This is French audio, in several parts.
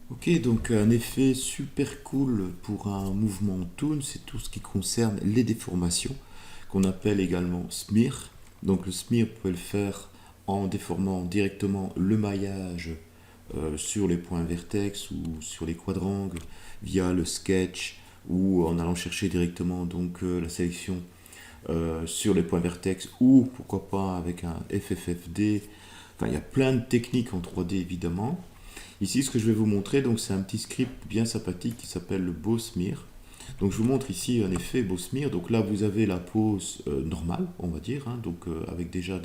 Ok, donc un effet super cool pour un mouvement toon, c'est tout ce qui concerne les déformations, qu'on appelle également smear. Donc le smear, vous pouvez le faire en déformant directement le maillage sur les points vertex ou sur les quadrangles via le sketch ou en allant chercher directement donc la sélection sur les points vertex ou pourquoi pas avec un FFFD. Enfin, il y a plein de techniques en 3D évidemment. Ici, ce que je vais vous montrer, donc c'est un petit script bien sympathique qui s'appelle le Beau Smear. Donc je vous montre ici un effet Beau Smear. Donc là, vous avez la pose normale, on va dire, hein, donc avec déjà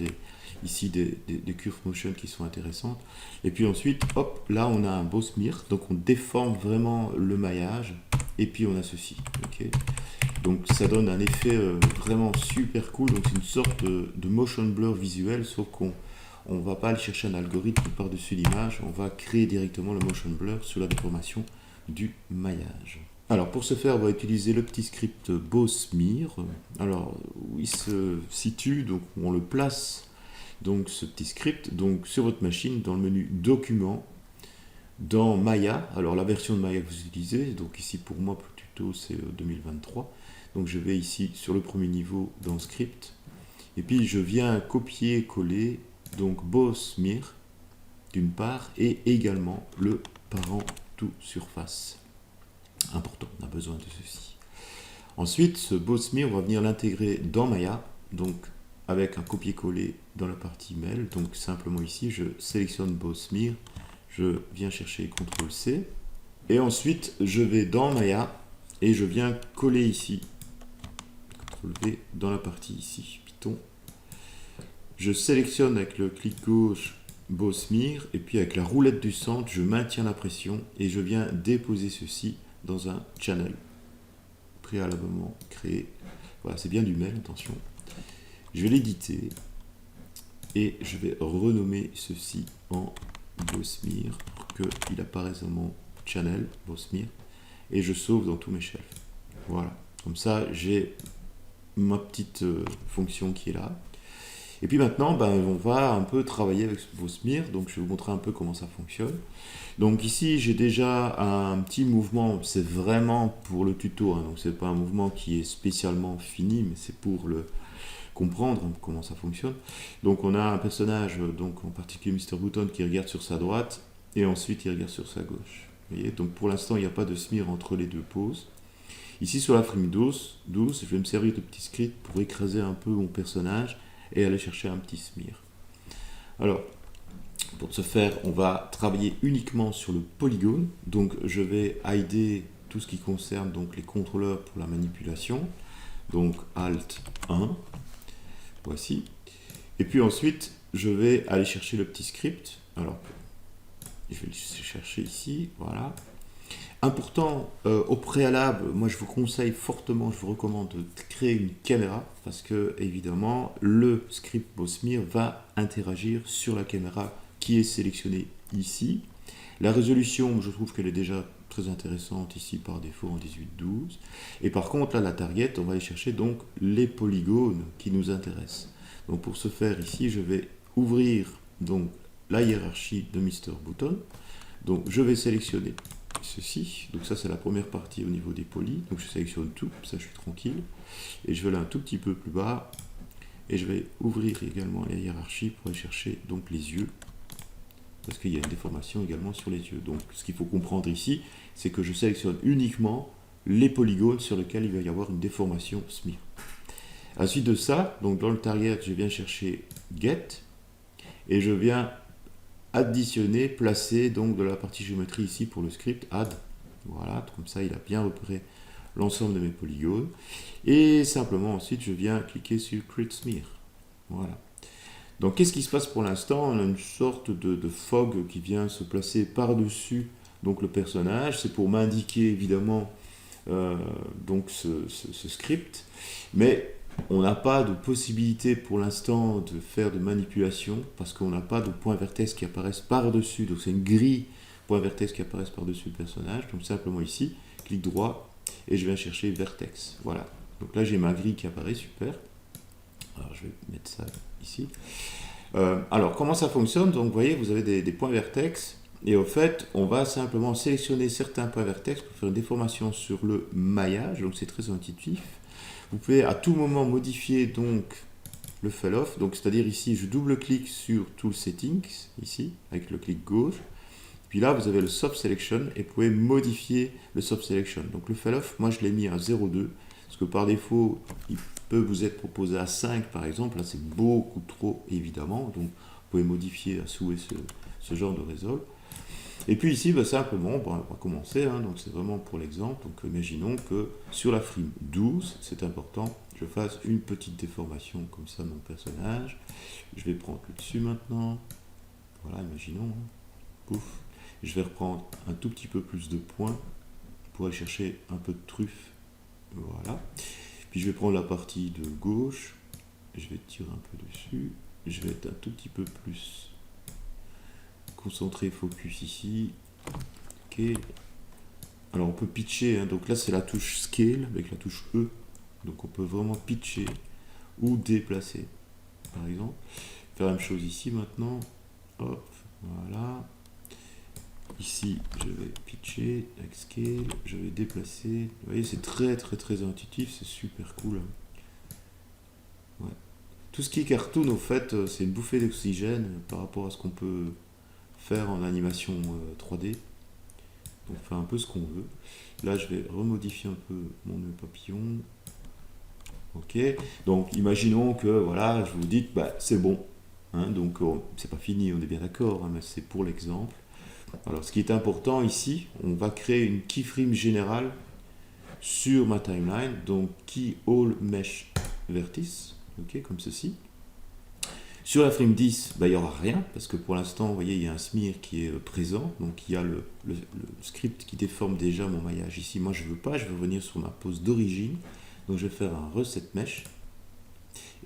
ici des curve motion qui sont intéressantes. Et puis ensuite, hop, là on a un Beau Smear. Donc on déforme vraiment le maillage. Et puis on a ceci. Ok. Donc ça donne un effet vraiment super cool. Donc c'est une sorte de motion blur visuel, sauf qu'on ne va pas aller chercher un algorithme par-dessus l'image, on va créer directement le motion blur sur la déformation du maillage. Alors pour ce faire, on va utiliser le petit script Bosmir. Alors où il se situe, donc on le place, donc ce petit script, donc sur votre machine dans le menu Documents, dans Maya. Alors la version de Maya que vous utilisez, donc ici pour moi pour le tuto c'est 2023. Donc je vais ici sur le premier niveau dans Script, et puis je viens copier-coller donc Bosmir d'une part et également le parent tout surface. Important, on a besoin de ceci. Ensuite, ce Bosmir, on va venir l'intégrer dans Maya, donc avec un copier-coller dans la partie mail. Donc simplement ici, je sélectionne Bosmir, je viens chercher CTRL-C, et ensuite je vais dans Maya et je viens coller ici, CTRL-V, dans la partie ici, Python. Je sélectionne avec le clic gauche Bosmir et puis avec la roulette du centre, je maintiens la pression et je viens déposer ceci dans un channel préalablement créé. Voilà, c'est bien du mail, attention. Je vais l'éditer et je vais renommer ceci en Bosmir pour qu'il apparaisse dans mon channel Bosmir et je sauve dans tous mes shelves. Voilà, comme ça j'ai ma petite fonction qui est là. Et puis maintenant, on va un peu travailler avec Bosmir. Donc je vais vous montrer un peu comment ça fonctionne. Donc ici, j'ai déjà un petit mouvement. C'est vraiment pour le tuto. Hein, donc c'est pas un mouvement qui est spécialement fini, mais c'est pour le comprendre comment ça fonctionne. Donc on a un personnage, donc en particulier Mr. Button, qui regarde sur sa droite et ensuite il regarde sur sa gauche. Vous voyez, donc pour l'instant, il n'y a pas de smear entre les deux poses. Ici sur la frame 12, je vais me servir de petit script pour écraser un peu mon personnage et aller chercher un petit smear. Alors, pour ce faire, on va travailler uniquement sur le polygone. Donc, je vais hider tout ce qui concerne donc, les contrôleurs pour la manipulation. Donc, Alt 1. Voici. Et puis ensuite, je vais aller chercher le petit script. Alors, je vais le chercher ici. Voilà. Important, au préalable, moi je vous conseille fortement, je vous recommande de créer une caméra parce que évidemment le script Bosmir va interagir sur la caméra qui est sélectionnée ici. La résolution, je trouve qu'elle est déjà très intéressante ici par défaut en 18-12. Et par contre, là, la target, on va aller chercher donc les polygones qui nous intéressent. Donc pour ce faire ici, je vais ouvrir donc la hiérarchie de Mr. Button. Donc je vais sélectionner ceci, donc ça c'est la première partie au niveau des polys, donc je sélectionne tout, ça je suis tranquille, et je vais aller un tout petit peu plus bas, et je vais ouvrir également la hiérarchie pour aller chercher donc les yeux, parce qu'il y a une déformation également sur les yeux. Donc ce qu'il faut comprendre ici, c'est que je sélectionne uniquement les polygones sur lesquels il va y avoir une déformation smear. Ensuite de ça, donc dans le target, je viens chercher get, et je viens additionner, placer donc de la partie géométrie ici pour le script add. Voilà, comme ça il a bien repéré l'ensemble de mes polygones. Et simplement ensuite je viens cliquer sur Create Smear. Voilà. Donc qu'est-ce qui se passe pour l'instant? On a une sorte de fog qui vient se placer par-dessus donc le personnage. C'est pour m'indiquer évidemment donc ce script. Mais on n'a pas de possibilité pour l'instant de faire de manipulation parce qu'on n'a pas de points vertex qui apparaissent par-dessus. Donc c'est une grille points vertex qui apparaissent par-dessus le personnage. Donc simplement ici, clic droit et je viens chercher vertex. Voilà. Donc là j'ai ma grille qui apparaît, super. Alors je vais mettre ça ici. Alors comment ça fonctionne? Donc vous voyez, vous avez des points vertex Et au fait, on va simplement sélectionner certains points vertex pour faire une déformation sur le maillage. Donc c'est très intuitif. Vous pouvez à tout moment modifier donc le fall off. Donc c'est-à-dire ici, je double-clique sur Tool Settings, ici, avec le clic gauche. Puis là, vous avez le Soft Selection et vous pouvez modifier le Soft Selection. Donc le fall off, moi je l'ai mis à 0,2 parce que par défaut, il peut vous être proposé à 5 par exemple. Là, c'est beaucoup trop évidemment. Donc vous pouvez modifier à souhait ce genre de résol. Et puis ici, bah, simplement, bon, on va commencer, hein, donc c'est vraiment pour l'exemple. Donc imaginons que sur la frame 12, c'est important, je fasse une petite déformation comme ça de mon personnage. Je vais prendre le dessus maintenant. Voilà, imaginons. Hein. Pouf. Je vais reprendre un tout petit peu plus de points pour aller chercher un peu de truffe. Voilà. Puis je vais prendre la partie de gauche. Je vais tirer un peu dessus. Je vais être un tout petit peu plus concentré, focus ici. Ok. Alors on peut pitcher, hein. Donc là c'est la touche Scale avec la touche E. Donc on peut vraiment pitcher ou déplacer. Par exemple. Faire la même chose ici maintenant. Hop, voilà. Ici, je vais pitcher avec Scale, je vais déplacer. Vous voyez, c'est très intuitif, c'est super cool. Ouais. Tout ce qui est cartoon, au fait, c'est une bouffée d'oxygène par rapport à ce qu'on peut faire en animation 3D. Donc, on fait un peu ce qu'on veut. Là, je vais remodifier un peu mon nœud papillon. Ok. Donc, imaginons que, voilà, je vous dis, bah, c'est bon. Hein, donc, c'est pas fini, on est bien d'accord, hein, mais c'est pour l'exemple. Alors, ce qui est important ici, on va créer une keyframe générale sur ma timeline, donc key all mesh vertice, ok, comme ceci. Sur la frame 10, bah, il n'y aura rien, parce que pour l'instant, vous voyez, il y a un smear qui est présent, donc il y a le script qui déforme déjà mon maillage ici. Moi, je ne veux pas, je veux revenir sur ma pose d'origine, donc je vais faire un reset mesh,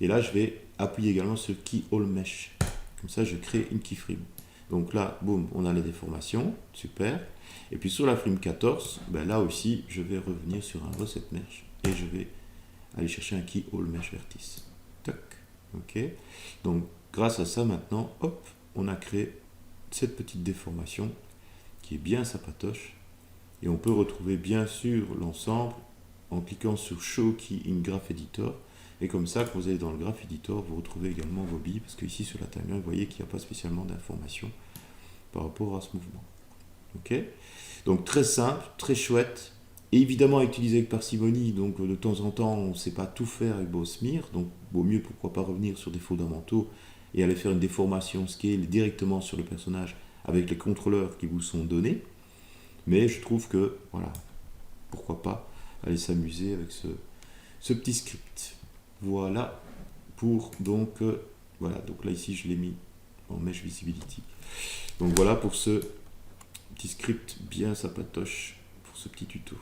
et là, je vais appuyer également sur key all mesh, comme ça, je crée une keyframe. Donc là, boum, on a les déformations, super. Et puis sur la frame 14, ben là aussi, je vais revenir sur un reset mesh et je vais aller chercher un key all mesh vertice. Toc, ok. Donc grâce à ça maintenant, hop, on a créé cette petite déformation qui est bien sympatoche. Et on peut retrouver bien sûr l'ensemble en cliquant sur Show Key in Graph Editor. Et comme ça, quand vous allez dans le Graph Editor, vous retrouvez également vos billes, parce qu'ici sur la timeline, vous voyez qu'il n'y a pas spécialement d'informations par rapport à ce mouvement. Ok. Donc très simple, très chouette, et évidemment à utiliser avec parcimonie, donc de temps en temps, on ne sait pas tout faire avec Smear, donc vaut mieux pourquoi pas revenir sur des fondamentaux et aller faire une déformation scale directement sur le personnage avec les contrôleurs qui vous sont donnés. Mais je trouve que, voilà, pourquoi pas aller s'amuser avec ce petit script. Voilà pour donc voilà, donc là ici je l'ai mis en mesh visibility. Donc voilà pour ce petit script bien sympatoche pour ce petit tuto.